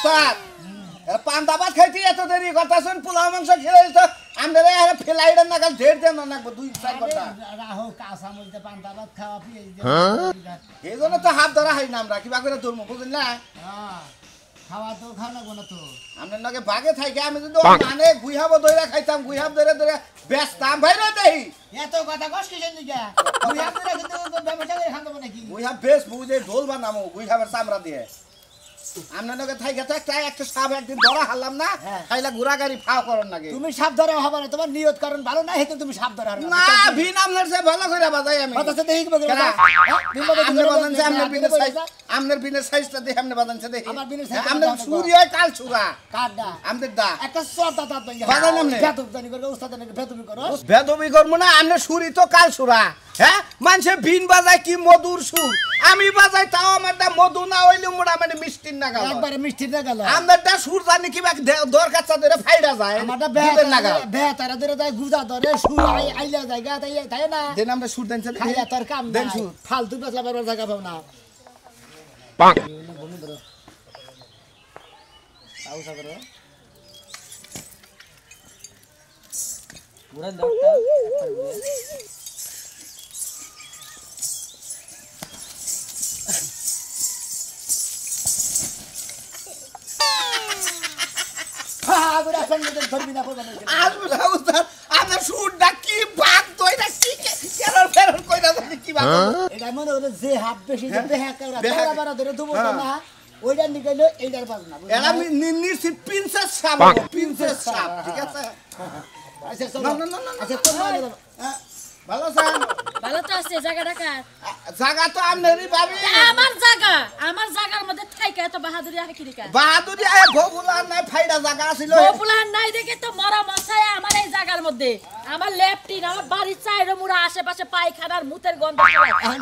উস্তাদ পান্তা ভাত খাইতে এত দেরি করতেছেন পোলাও মাংস খেলে তো আমরা ফেলাইডেন না কাল ঢের দেন না 2-4 ঘন্টা রাহো কাঁচা মরিচে পান্তা ভাত খাওয়া পিয়ে এই জন্য তো হাত ধরা হয় না আমরা কিবা করে ধরবো বুঝলেন না খাওয়া তো খাওয়া লাগবো না তো আপনার নাকি বাগে থাকে আমি যদি মানে গুইহাব ধরে খাইতাম গুইহাব ধরে ধরে বেচতাম ভাই রে দেই এত কথা কষ্ট কিসের দিকে গুইহাব ধরে কিন্তু ব্যবসা করে খান দেবো নাকি গুইহাব বেশ বুঝে ঢোল বানামো গুইহাবের চামড়া দিয়ে আপনার নাকি থাইকে তো একটা সাপ একদিন ধরা হারলাম না খাইলা ঘোরা গাড়ি ফাও করার নাকি তুমি সাপ ধরা হবে না তোমার নিয়ত কারণ ভালো না হেতু তুমি সাপ ধরা না ভিন আপনার সে ভালো করে বাজাই আমি বাজাতে দেখি কি বলে আপনার বাজানছে আপনার বিনের সাইজ আপনার বিনের সাইজটা দেখে আপনি বাজানছে দেখি আমার বিনের সাইজ আপনার সুরি হয় কাল সুরা কাটডা আমাদের দা একটা সরতা দাঁত ভাঙা বাজান নামনে বেদব জানি করে উস্তাদ নাকি বেদবি করো বেদবি করব না আপনার সুরি তো কাল সুরা হ্যাঁ মানুষে ভিন বাজায় কি মধুর সুর আমি বাজাই তাও আমারটা মধু না হইলে মোটামুটি মিষ্টি না গেল একবারে মিষ্টি না গেল আমারটা সুর জানি কি দরকার ধরে ফাইডা যায় আমারটা বেতারা ধরে যায় গুজা ধরে সুর আইলা জায়গা তাই না দেন আমরা সুর দেন খাইলা তোর কাম দেন নাই সুর ফালতু বেচলা বারবার জায়গা পাও না পাক বমি ধরো আউ সাগর পুরা দৌড়টা আগুরা সঙ্গে ধরবি না করবে না আলুরা উস্তাদ আপনার সুরটা কি ভাগ দইটা কি কেরর ফেরর কইরা জানি কি ভাগ এটা মনে হলো যে হাত বেশি যে বেহা করা তারা বারা ধরে দেবো না ওইটা নিকাইলো এইটার পাস না এরা নির্নিশ্চিত প্রিন্সেস সাপ প্রিন্সেস সাপ ঠিক আছে আচ্ছা না না না আচ্ছা কোন মানে ভালো আছেন ভালো তো আছে জায়গাটা কার জায়গা তো আপনারই ভাবি আমার জায়গার মধ্যে থাইকা এত বাহাদুরি আছে কি রে কার বাহাদুরি আয় ভোগুলা নাই ফাইডা জায়গা ছিল পপুলার নাই দেখে তো মরা মশাই আমার এই জায়গার মধ্যে আমার লেফটিন আমার বাড়ির চাইরে মুড়া আশেপাশে পায়খানার মুতের গন্ধ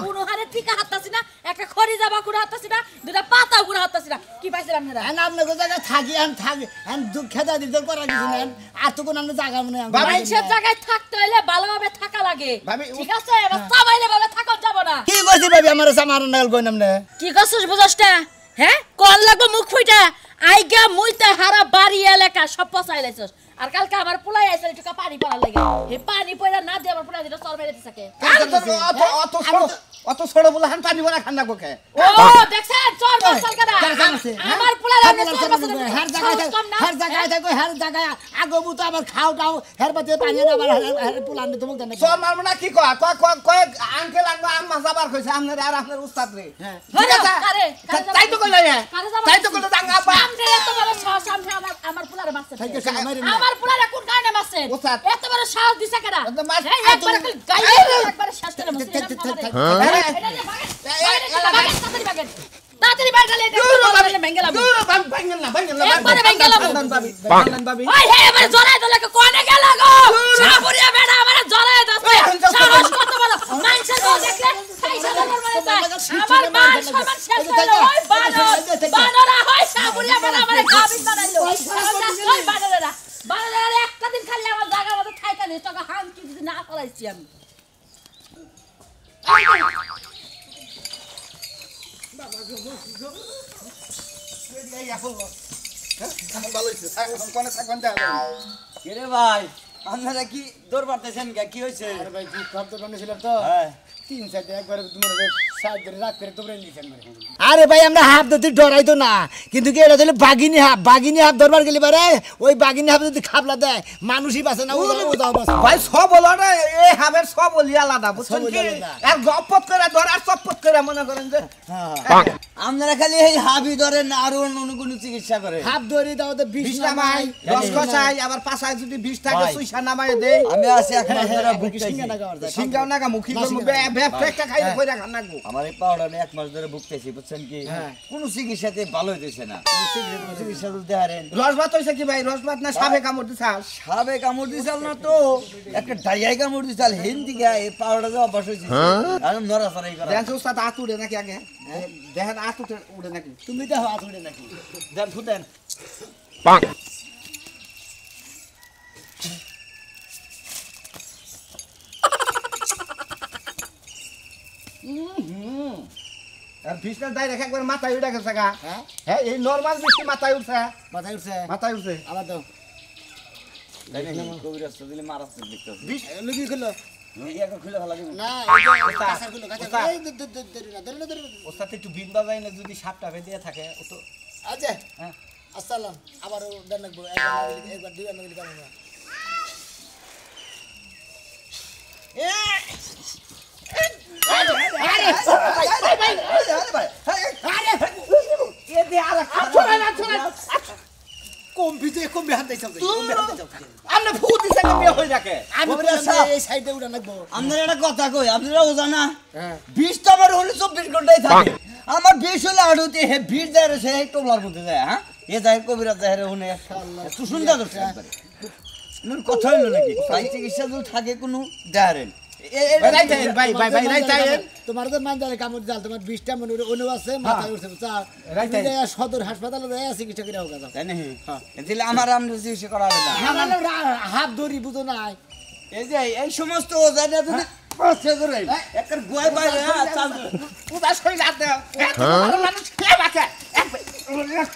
কোনো হারে ঠিকা হাততাছি না একটা খড়ি যাবা কুড়া হাততাছি না দুটা পাতা কুড়া হাততাছি না কি পাইছেন আপনারা আপনার জায়গা থাকি দুঃখ খেদা দিতে করা কিছু নেন আর তো কোন আমরা জায়গা মনে মানুষের জায়গায় থাকতে হইলে ভালোভাবে থাকা লাগে ভাবি ঠিক আছে এবার সবাইলে ভাবে থাকা যাব না কি কইছি ভাবি আমার সামার নাল কই নামনে কি করছস বুঝছটা হ্যাঁ কোন লাগবে মুখ ফুইটা আইগা মুইতে হারা বাড়ি এলাকা সব পচাইলাইছস আর কালকে আমার পোলাই আইছে একটু পানি পড়া লাগে এই পানি পড়া না দিয়ে আমার পোলাই দিটা সর মেরে দিছে কে অত ছোট বলে হান পানি ভরা খান্না কোকে ও দেখছেন চর বসাল কেডা আমার পোলাই হর জায়গায় থাকো হর জায়গায় আগো বুতো আবার খাও দাও হের বাতে পানি না আবার হের পোলান তুমি জানেন সব মারব না কি কয় কয় আঙ্কেল আম্মা যাবার কইছে আপনার আর আপনার উস্তাদ রে ঠিক আছে তাই তো কইলা তাই তো কইলা দাঙ্গা আব্বা আমরে এত বড় সাহস সামনে আমার পোলারে মারছে আমার পোলারে কোন কারণে মারছে এত বড় সাহস দিছে কেডা একবার গাইয়ে একবার শেষ করে মারছে তাড়াতাড়ি বাইরে লে বেঙ্গেলাম একবারে বেঙ্গেলাম ওই হে এবারে জড়াই দলে কোনে গেল গো সাবুরিয়া বেড়া আমারে জড়াই দছে সাহস কত বড় মাইনসের বউ দেখলে খাইছা দরবার মানে যায় আমার মান সম্মান শেষ হলো ওই বানরা হয় সাবুরিয়া বেড়া আমারে গাবিন বানাইলো ওই বানরা একটা দিন খালি আমার জায়গা মতো থাইকা নি তোকে হাম কি যদি না করাইছি আমি কেরে ভাই আপনারা কি দৌড় পারতেছেন কি হয়েছে আরে ভাই কি শব্দ বানিয়েছিলাম তো তিন সাইডে একবার তোমার সাইড ধরে রাখ করে তোমরা নিছেন মানে আরে ভাই আমরা হাফ ধরতে ডরাই তো না কিন্তু কি এটা দিলে বাগিনী হাফ ধরবার গেলি পারে ওই বাগিনী হাফ যদি খাবলা দেয় মানুষই বাঁচে না ও দাও বাঁচে ভাই সব হলো না এই হাবের সব বলি আলাদা বুঝছেন কি আর গপত করে ধর আর চপত করে মনে করেন যে আপনারা খালি এই হাবি ধরেন আর অন্য কোনো চিকিৎসা করে হাফ ধরে দাও তো 20 নামাই 10 কষাই আবার পাছায় যদি 20 থাকে 6 নামাই দেই আমি আছি এক মাস ধরে ভুগতেছি সিঙ্গাও না মুখি ফেকটা খাইলে কইরা খান নাকবো আমার এই পাউডার আমি এক মাস ধরে ভুগতেছি বুঝছেন কি কোনো চিকিৎসাতে ভালো হইতেছে না চিকিৎসা দিতে হারেন রসভাত হইছে কি ভাই রসভাত না সাবে কামড় দিছাস সাবে কামড় দিছাল না তো একটা ডাইয়াই কামড় দিছাল হিন্দি গায় এই পাউডার দেওয়া অভ্যাস হইছে আর নড়াচড়াই করা দেন উস্তাদ হাত উড়ে নাকি আগে দেখেন হাত উড়ে নাকি তুমি তো হাত উড়ে নাকি দেন ফুটেন পাক আর বিছনা ডাইরেক্ট একবার মাথায় উঠে গেছে গা হ্যাঁ হ্যাঁ এই নরমাল বৃষ্টি মাথায় উঠছে মাথায় উঠছে মাথায় উঠছে আবার তো তাই নাকি কবিরাজ তো দিলে মারাস দেখতেছি লুকি খুললো একটা খুলে ভালো দিব না কাঁচা খুললো কাঁচা এই ধরে না ওর একটু বিন বাজাই না যদি সাপটা বেঁধে থাকে ও তো আচ্ছা হ্যাঁ আসসালাম আবারও দেন লাগবো একবার দুই আনলে কেমন না কম বিহান দেই সব আমরা ফুট দিছে বিয়ে হয়ে থাকে আমি বললাম এই সাইডে উড়া লাগবো আপনারা একটা কথা কই আপনারা ওজানা হ্যাঁ 20 তো আমার হলে 24 ঘন্টাই থাকে আমার 20 হলে আড়ুতে হে 20 যায় সে টোবলার মধ্যে যায় হ্যাঁ এ যায় কবিরাজ যায় রে হুনে একটু সুন্দর দর্শক একবারে নর কথা হইলো নাকি তাই চিকিৎসা যদি থাকে কোনো দাঁড়েন ভাই তোমার তো মান জানে কামড় জাল তোমার 20টা মনে অনু আছে মাথায় উঠছে বুঝছা সদর হাসপাতালে যায় চিকিৎসা করে হোক তাই না এদিলে আমার আমরা চিকিৎসা করা হবে না হাত ধরি বুঝো নাই এই যে এই সমস্ত ওজানা যদি পাশে ধরে একটা গোয় বাইরে চাল উদাস হয়ে যাতে ভালো মানুষ খেয়ে বাকে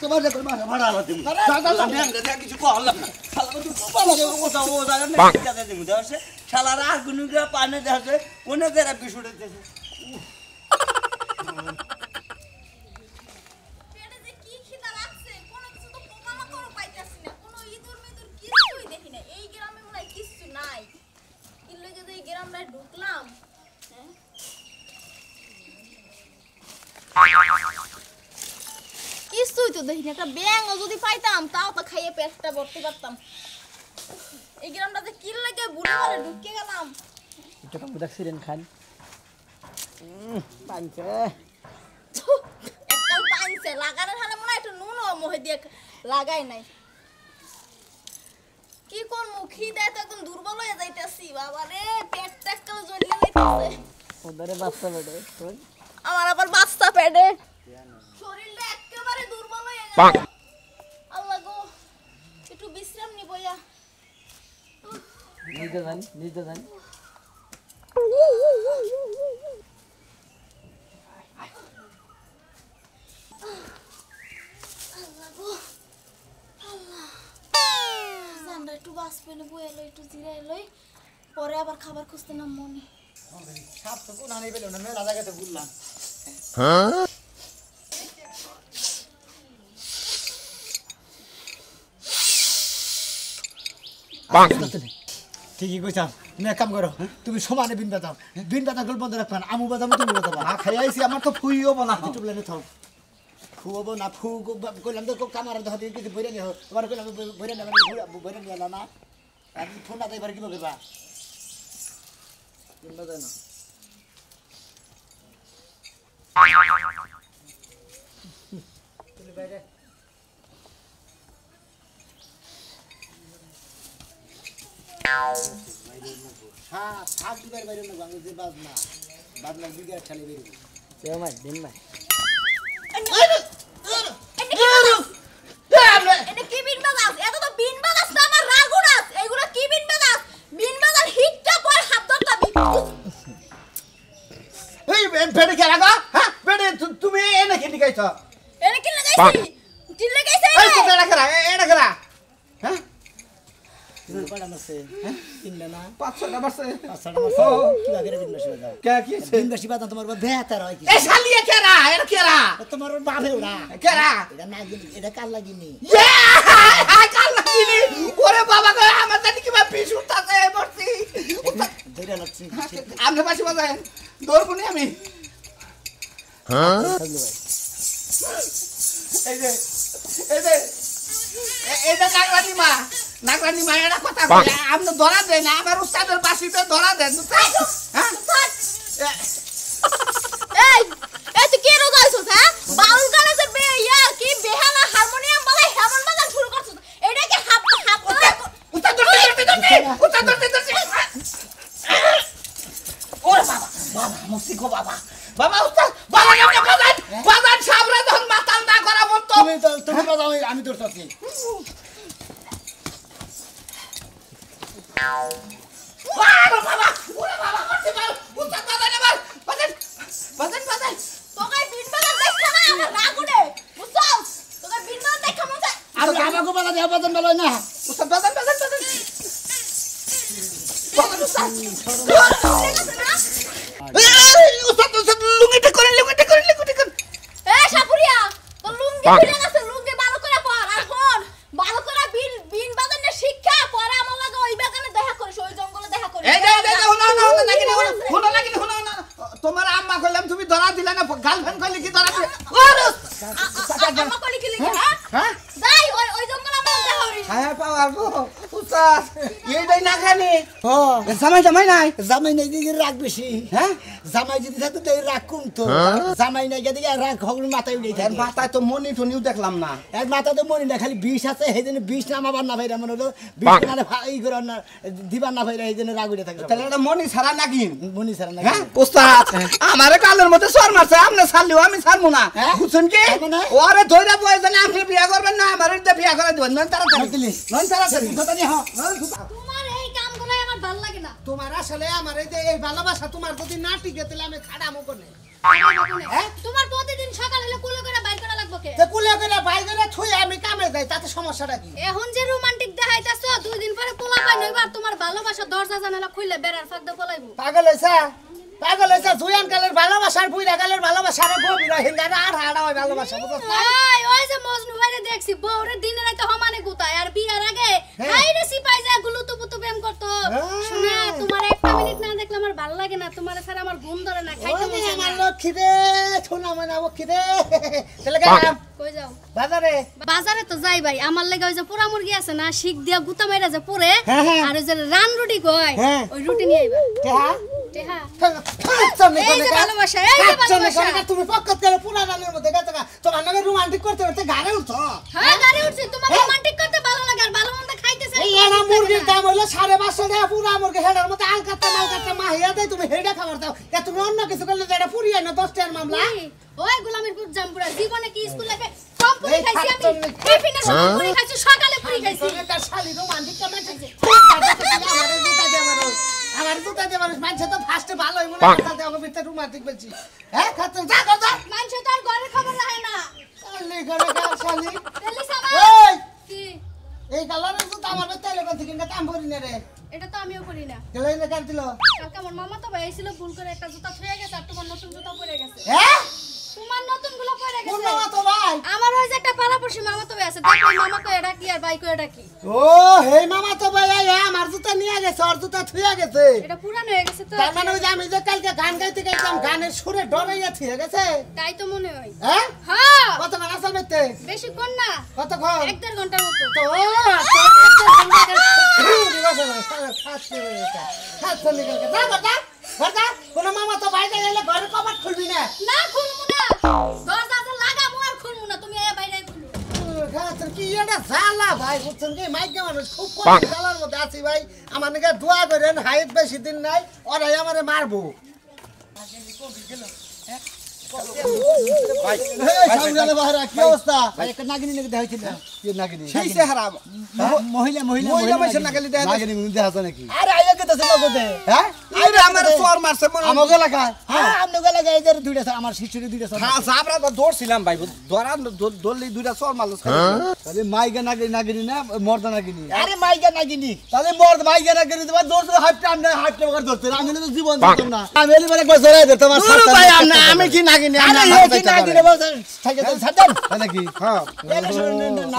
তোমার দেখো ভাড়া আলো তুমি আমি আঙ্গা কিছু কইলাম না শালা তো ভালো ওটা ওজানা না কাজে দিমু দেছে শালারা আর কোনো গা পানে দেছে কোনে যারা বিশুড়ে দেছে পেটে যে কি খিদা লাগছে কোনো কিছু তো পোকামাকড় পাইতাছি না কোনো ইঁদুর মিদুর কিছুই দেখি না এই গ্রামে মনে হয় কিছু নাই কি লগে যে এই গ্রামটায় ঢুকলাম কিছুই তো দেখি না একটা ব্যাঙও যদি পাইতাম তাও তো খাইয়ে পেটটা ভরতে পারতাম এই গ্রামটাতে কি লাগে বুড়ি মারে ঢুকে গেলাম এটা কাম দেখছিলেন খান পাঞ্চে একদম পাইছে লাগানোর হালে মনে হয় একটু নুনও মহে দিয়ে লাগাই নাই কি কোন মুখি দেয় তো একদম দুর্বল হয়ে যাইতেছি বাবা রে পেটটা একটু জ্বলিয়ে যাইতেছে ওদারে বাচ্চা বেড়ে আমার আবার বাচ্চা পেটে শরীরটা একেবারে দুর্বল হয়ে গেল আল্লাহ গো একটু বিশ্রাম নিব ইয়া নিজে জানি আল্লাহ গো আল্লাহ জানরা একটু বাস পেলে বয়ে এলো একটু জিরা এলোই পরে আবার খাবার খুঁজতে নাম মনে সাপ তো কোন আনি পেল না মেলা জায়গাতে ঘুরলাম ঠিকই কইছাম তুমি এক কাম করো তুমি সমানে বিন বাজাও বিন বাজা গল্প বন্ধ রাখবা আমু বাজাবো তুমি বাজাবা না খাই আইছি আমার তো ফুইও বনা একটু বলে থাও ফুয়াবো না ফু কইলাম তো কামার দেখা দিয়ে কিছু বইরে নিও তোমার কইলাম বইরে না বইরে নিও না আমি ফোন না দেবার কি বলবা বিন বাজায় না তুমি বাইরে হ্যাঁ থাক দিবার বাইরে না আমি যে বাজনা বিগার ঠালি বেরিয়ে সে মাই দিন মাই এটা কি বিন বাজাস এটা তো বিন বাজাস না আমার রাগুড়াস এইগুলো কি বিন বাজাস বিন বাজার হিটটা পর হাত ধরতাবি এই বেড়ে কে লাগা হ্যাঁ বেড়ে তুমি এনে কি দিগাইছ এটা কি লাগাইছি কি লাগাইছি এই তো এটা করা হ্যাঁ কয়টা মাসে কিনলে না 500টা বাসে 500টা মাসে কি লাগে রে বিন্দাসি বাজাও কে কি বিন্দাসি বাজাও তোমার বেহতার হয় কি এই শালিয়ে কেরা এর কেরা তোমার বাপে ওরা কেরা এটা না এটা কাল লাগিনি কাল লাগিনি ওরে বাবা গো আমার জানি কি বা পিছ উঠতাছে মরছি ধরে লাগছে আপনি পাশে বাজায় দৌড়বনি আমি এইটা নাগরানি মা এটা কথা বলে আপনি ধরা দেন আমার উস্তাদের বাসিতে ধরা দেন হ্যাঁ এই এই তুই কি রোজাইছস হ্যাঁ বাউল গানে যে বে ইয়ার কি বেহালা হারমোনিয়াম বাজা হেমন বাজা শুরু করছস এটা কি হাপ উস্তাদ ধরতে ওরে বাবা মুসিকো বাবা উস্তাদ বাবা কেমনে বাজান সাবরে যখন মাতাল না করা বলতো তুমি বাজাও আমি ধরতাছি ওরে বাবা করতে পারো উস্তাদ বাজান তোকে বিন বাজা রাগুনে বুঝছস তোকে বিন্দু দেখা মন যায় আর আমাকে বলা দেব বাজান বলো না উস্তাদ বাজান উস্তাদ লুঙ্গিটা করেন এ সাপুরিয়া তো লুঙ্গি ফিরে গেছে লুঙ্গি ভালো করে পর আর ফোন ভালো করে বিন বাজানে শিক্ষা পরে আমার লাগে ওই বাগানে দেখা করিস ওই জঙ্গলে দেখা করিস এই হলো নাকি তোমার আম্মা কইলাম তুমি ধরা দিলা না গার্লফ্রেন্ড কইলে কি ধরা দিলে আমা কলি কি লিখে হ্যাঁ যাই ওই জঙ্গলে আমার দেখা করিস হ্যাঁ পাওয়ার গো উস্তাদ এইটাই না খানি ও জামাই নাই জামাই নাই দিকে রাগ বেশি হ্যাঁ জামাই যদি থাকতো তো রাগ কমতো জামাই নাই দিকে রাগ হগল মাথায় উঠে এর থাকে মাথায় তো মনি টনিও দেখলাম না এক মাথা তো মনি না খালি বিষ আছে সেই জন্য বিষ নামাবার না ভাইরা মনে হলো বিষ মানে এই করে না দিবার না ভাইরা এই জন্য রাগ উঠে থাকে তাহলে এটা মনি ছাড়া নাকি মনি স্যার না হ্যাঁ উস্তাদ আমারে কালের মধ্যে সর মারছে আপনি ছাড়লিও আমি ছাড়বো না হ্যাঁ? বুঝছেন কি ছাড়বো না? ওরে ধইরা প্রয়োজন আপনি বিয়া করবেন না আমারে দিয়ে বিয়া করে দিবেন নন দিলি। তাড়াতাড়ি কথা নি হ্যাঁ তোমার এই কামগুলো আমার ভালো লাগে না তোমার আসলে আমার এই যে এই ভালোবাসা তোমার যদি না টিকে তাহলে আমি খাড়ামো কোনে তোমার প্রতিদিন সকাল হলে কুলো করে বাইর করা লাগবে কে তে কুলে করে ভাই করে থুই আমি কামে যাই তাতে সমস্যাটা কি এখন যে রোমান্টিক দেখাইতাছো দুই দিন পরে পোলা পাই নইবার তোমার ভালোবাসা দরজা জানালা খুললে বেড়ার ফাঁক দিয়ে পলাইবো পাগল হইছা জুয়ান কালের ভালোবাসার বুইরা কালের ভালোবাসার গভীর হিঙ্গারে আর হাড়া হয় ভালোবাসা বুঝছ না ওই যে মজনু ভাইরে দেখছি বউরে দিনে রাতে সমানে গুতায় আর বিয়ার আগে হাইরে সিপাই যায় গুলুতু পুতু প্রেম করতো শোনা তোমার একটা মিনিট না দেখলে আমার ভালো লাগে না তোমার ছাড়া আমার ঘুম ধরে না খাইতে মন চায় আমার না লক্ষ্মী রে শোনা মানে লক্ষ্মী রে তাহলে গেলাম কই যাও বাজারে বাজারে তো যাই ভাই আমার লাগে ওই যে পোড়া মুরগি আছে না শিক দিয়া গুতা মাইরা যে পরে হ্যাঁ, হ্যাঁ। আর ওই যে রান রুটি কয় হ্যাঁ। ওই রুটি নিয়ে আইবা টেহা টেহা চলে এই যে ভালোবাসা এই যে ভালোবাসা তুমি পক্কত করে পুরা রানের মধ্যে গেছে তোমার নামে রোমান্টিক করতে করতে গাড়ি উঠছো হ্যাঁ গাড়ি উঠছে তোমার রোমান্টিক করতে ভালো লাগে আর ভালো মন্দ খাইতেছে এই এনা মুরগির দাম হইলো 550 টাকা পুরা মুরগি হেডার মধ্যে আলকাতা মালকাতা মাহিয়া দেয় তুমি হেডা খাবার দাও এ তুমি অন্য কিছু করলে তো এটা পুরিয়ে না 10 টাকার মামলা ওই গোলামের পুর জামপুরা জীবনে কি স্কুল লাগে সব পুরি এই খাইছি আমি খাচ্ছনি। টিফিনে সব পুরি খাইছি সকালে পুরি খাইছি তুমি তার শালি রোমান্টিক কেমন খাইছে আমার জুতা দিয়ে মানুষ মানছে তো ফার্স্টে ভালো হইব না কথা দেওয়া ভিতরে রোমান্টিক বলছি হ্যাঁ খাচ্ছেন যা যা মানুষ তো আর ঘরের খবর রাখে না শালি করে গাল শালি দিল্লি সাবা এই কি এই কালারের জুতা আমার তেলে কোন থেকে কাম করি না রে এটা তো আমিও করি না তেলে না কাট দিল কালকে আমার মামা তো ভাই ছিল ভুল করে একটা জুতা ছুঁয়ে গেছে আর তোমার নতুন জুতা পরে গেছে হ্যাঁ তোমার নতুন গুলো পরে কোন গেছে মামা তো ভাই আমার ওই যে একটা পাড়াপড়শি মামা তো ভাই আছে দেখো মামা কই এটা কি আর ভাই কই এটা কি ও হে মামা তো ভাই আমার জুতা নিয়ে গেছে ওর জুতা থুয়ে গেছে এটা পুরানো হয়ে গেছে তো তার মানে ওই যে আমি যে কালকে গান গাইতে গাইতাম গানের সুরে ডরাইয়া থুয়ে গেছে তাই তো মনে হয় হ্যাঁ হ্যাঁ কত গান আসল মেতে বেশি কোন না কতক্ষণ 1.5 ঘন্টার মতো তো কোনো মামা তো বাইরে গেলে ঘরে কবাট খুলবি না না খুলমু না দরজা যে লাগামু আর খুলমু না তুমি এই বাইরে খুলো কি এটা জ্বালা ভাই বুঝছেন কি মাইকে মানুষ খুব কম জ্বালার মধ্যে আছি ভাই আমার নাকি দোয়া করেন হাইট বেশি দিন নাই ওরাই আমারে মারবো কি অবস্থা একটা নাগিনী নাকি দেখাইছিল কি নাগিনী সেই চেহারা মহিলা মহিলা মহিলা বসে নাগিনী দেখা নাগিনী দেখা নাকি আরে আইয়া গেছে লগতে হ্যাঁ আইরে আমার চোর মারছে মনে আমাকে এলাকা হ্যাঁ আপনাকে এলাকা এই যে দুইটা আমার শিশুরে দুইটা হ্যাঁ আমরা তো দৌড়ছিলাম ভাই ধরা দৌড়লি দুইটা চোর মারলো তাহলে মাইগা নাগিনী নাগিনী না মর্দা নাগিনী আরে মাইকা নাগিনি তাহলে মর্দ মাইগা নাগিনী তোমার দৌড়তে হাঁটতে আমরা হাঁটতে বকার ধরতে আমি তো জীবন দিতাম না আমি এলি মানে একবার জড়াই দে তোমার দূর ভাই আমি কি নাগিনি আরে আমি এই কি নাগিনী বলছ থাকে তো ছাড়েন তাই নাকি হ্যাঁ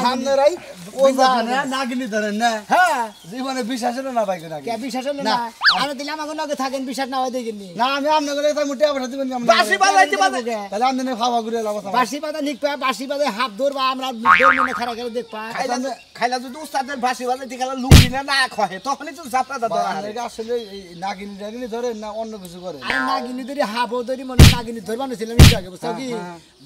সামনে রাই ওই জানে নাগিনী ধরেন না হ্যাঁ জীবনে বিশ্বাস না পাইকে নাকি কে বিশ্বাস হলো না আমি দিলাম আমাকে নগে থাকেন বিশ্বাস না হয় দেখিনি না আমি আমনে করে তাই মুটে আবার দিবেন আমি বাসি বাজাইতে বাজাইতে তাহলে আমনে খাওয়া করে লাভ আছে বাসি পাতা নিক পা বাসি পাতা হাত ধর বা আমরা দৌড় মনে খারা করে দেখ পা খাইলা যদি উস্তাদের বাসি বাজাইতে গেল লুকি না না খহে তখনই তো যাত্রা ধরা হয় আসলে নাগিনী নাগিনী ধরে না অন্য কিছু করে আর নাগিনি ধরে হাবো ধরে মনে নাগিনি ধরবানো ছিল আমি আগে বুঝছো কি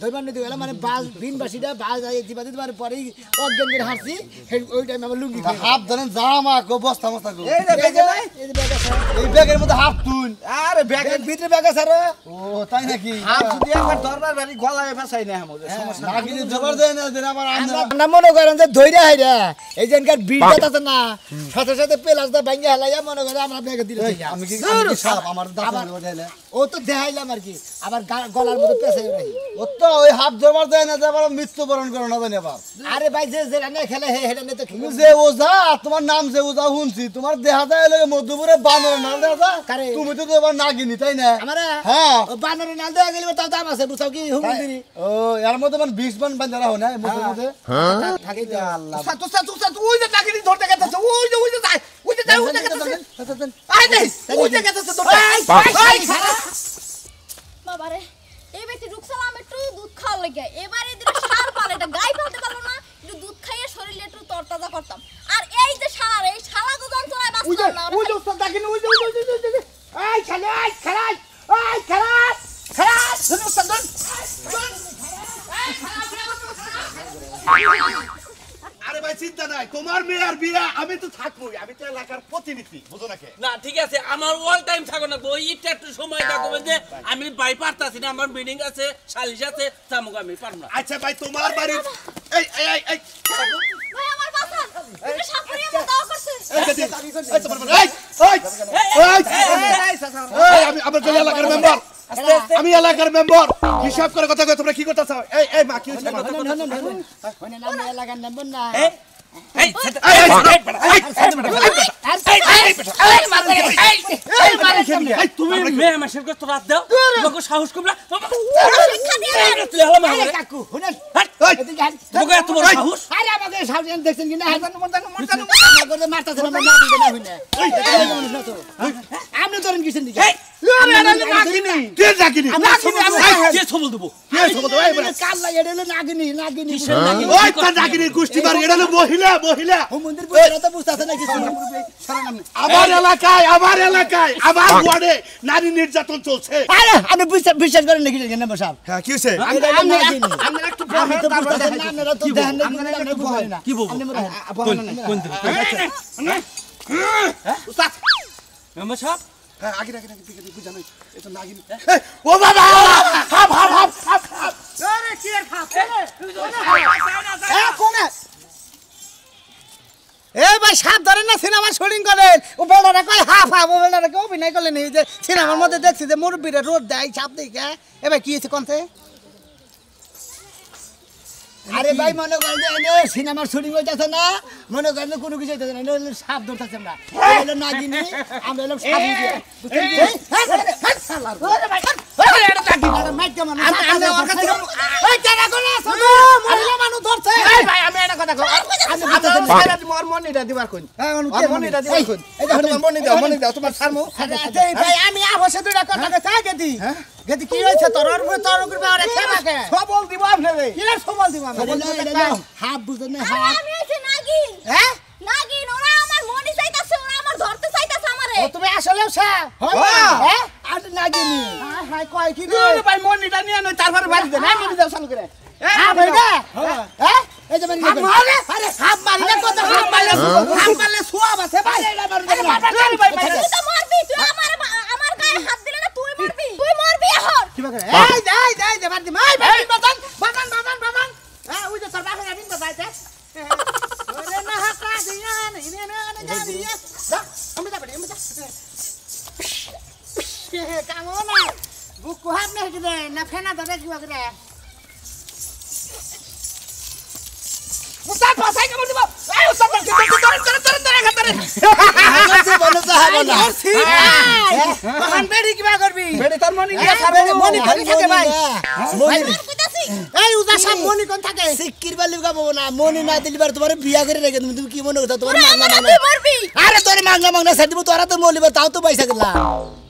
ধরবানো দিও মানে বাস বিন বাসিটা বাস আই দিবা দিতে মানে পরেই অজ্ঞান করে হাসছি গেছি ওই টাইমে আমার লুঙ্গি হাফ ধরেন জামা কো বস্তা মস্তা কো এই রে ব্যাগে নাই এই যে ব্যাগ আছে এই ব্যাগের মধ্যে হাফ তুল আরে ব্যাগে ভিতরে ব্যাগ আছে রে ও তাই নাকি হাত যদি একবার দরবার বাড়ি গলায় ফাসাই না আমাদের সমস্যা না কিন্তু জবর দেয় না দেন আবার আমরা মনে করেন যে ধৈর্য হাইরা এই যেনকার বিড়টা আছে না সাথে সাথে পেলাসটা ভাঙে হালাইয়া মনে করে আমরা ব্যাগে দিলে আমি কি সাপ আমার দাঁত ওঠাইলে ও তো দেখাইলাম আর কি আবার গলার মধ্যে পেছাই রাখি ও তো ওই হাফ জবর দেয় না আবার মৃত্যুবরণ করো না জানি আবার আরে ভাই যে যে রান্না খেলে হে হেডা নিয়ে তো তুমি যে ওজা তোমার নাম যে ওজা শুনছি তোমার দেখা যায় লাগে মধ্যপুরে বানর না দেখা কারে? তুমি তো এবার নাগিনি তাই না আমারে হ্যাঁ ও বানরে নাল দেয়া গেলে তাও দাম আছে বুঝাও কি হুমন্দিরি ও এর মধ্যে মানে 20 বান বান্দারা হয় না এর মধ্যে থাকেই তো আল্লাহ সাতু ওই যে টাকিনি ধরতে গেছে ওই যে যায় ওই যে যায় ওই যে গেছে আই দেই ওই যে গেছে ধরতে আই বাবারে এই ব্যক্তি রুকসালাম একটু দুধ খাওয়া লাগে এবারে দিলে সার পালে এটা গাই ফেলতে পারলো না একটু দুধ খাইয়ে শরীরে একটু তরতাজা করতাম আর এই যে সার এই সারা তো যন্ত্রণায় ওই যে বাঁচতাম না ওই যে উস্তাদ টাকিনি ওই যে আই খেলে আই খেলাই আই খেলাই খেলাই শুনো উস্তাদ আরে ভাই চিন্তা নাই তোমার মেয়ের বিয়া আমি তো থাকবোই আমি তো এলাকার প্রতিনিধি বুঝো নাকি না ঠিক আছে আমার অল টাইম থাকো না ওই ইটা একটু সময় থাকো যে আমি বাই পারতাছি না আমার মিটিং আছে সালিশ আছে তামুক আমি পারব না আচ্ছা ভাই তোমার বাড়ি এই এই এই এই ভাই আমার বাসান তুমি সাপুরিয়া মতো দাও করছে আমি আমার এলাকার মেম্বার আমি এলাকার মেম্বার হিসাব করে কথা কই তোমরা কি করতেছ এই এই মা কি হইছে ওনে নাম এলাকার নাম্বার না এই তুমি মেয়ে মাসের কত রাত দাও তোমাকে সাহস কমলা শিক্ষা দিয়ে তুই হলো মারে কাকু শুনেন তোমাকে এত বড় সাহস আরে আমাকে সাউন্ড দেখছেন কি না মরতানো মারতাছে না না বুঝে না হইনা আপনি ধরেন কিছেন দিকে কে ডাকিনি কে ছবল দেব কাল্লা এডেলে নাগিনি নাগিনি ওই তা ডাকিনি গোষ্ঠী বার এটা হলো মহিলা মহিলা ও মন্দির পুরো তো বুঝতাছে না কিছু আমার এলাকায় আমার ওয়ার্ডে নারী নির্যাতন চলছে আরে আপনি বিশ্বাস করেন নাকি কেন বসাব হ্যাঁ কি হইছে আমরা একটু আমি তো বুঝতাছি না আপনারা তো দেখেন না আপনারা বুঝেন না কি বলবো কোন দিন উস্তাদ মেম্বার সাহেব হ্যাঁ আগে দিকে বুঝা নাই এটা নাগিনি ও বাবা হাপ হাপ হাপ হাপ হাপ আরে কি আর হাপ এ কোনে এ ভাই সাপ ধরেন না সিনেমা শুটিং করেন ও বেলারা কই হাফ হাফ ও বেলারা কই অভিনয় করলেন এই যে সিনেমার মধ্যে দেখছি যে মুরব্বিরা রোদ দেয় সাপ দেখে এ ভাই কি হইছে কোনতে আরে ভাই মনে করেন যে এনে সিনেমার শুটিং হইতাছে না মনে করেন যে কোনো কিছু হইতাছে না এনে সাপ ধরতেছে আমরা এলো নাগিনি আমরা এলো সাপ দিয়ে বুঝছেন কি হ্যাঁ সালার ওরে ভাই আরে এটা নাগিনি আরে মাইক কেমন আমি ওর কাছে ওই কেনা করে শুনো মহিলা মানুষ ধরছে এই ভাই আমি এটা কথা কই আমি বুঝতেছি না সারা মোর মনিটা দিবার কই হ্যাঁ আর মনিটা দিবার কই এই যে তোমার মনি দাও তোমার সারমু এই ভাই আমি আবশ্যক দুইটা কথা কই গেদি গেদি কি হইছে তোর করবে আরে খেমাকে সবল দিব আপনারে কি রে সবল দিব আমি হাফ বুঝেন না আরে হাফ আমি হইছি নাগিন হ্যাঁ নাগিন ওরা আমার মনি চাইতাছে ওরা আমার ধরতে চাইতাছে আমারে ও তুমি আসলেও সা হ্যাঁ আর নাগিনি হাই হাই কয় কি রে ভাই মনিটা নিয়ে নয় তারপরে বাড়ি দে না মনি দাও চালু করে হাফ হইডা হ্যাঁ এই যে হাত মারে আরে হাত মারি না কত হাত মারলে সোয়াব আছে ভাই ভাই ভাই তুই তো মারবি তুই আমার গায়ে হাত দিলে না তুই মারবি তুই মারবি এখন কি বারে এই দে মার দি মাই ভাই বাজান হ্যাঁ ওই যে তোর বাপের আবিন বাজাইতে ওরে না হাতা দিয়া নে না দিয়া দা আমি যা কামো না বুক কোহাব না হিদে না ফেনা ধরে কি বাগরে মুসাফ পাসাই কেমন দিব এই উসাফ ধরে খাতারে বলো তো হাবো না মহান বেড়ি কিবা করবি বেড়ি তোর মনি দিয়া খাবে মনি খালি থাকে ভাই মনি কইতাছি এই উজা সব মনি কোন থাকে সিকির বালি গাবো না মনি না দিলিবার তোমার বিয়া করে রেখে তুমি কি মনে করছো তোমার ওরা মাংনা আমার মাংনা তুই মারবি আরে তোর মাংনা মাংনা সাইড দিব তোরা তো মলিবার তাও তো পয়সা গেলা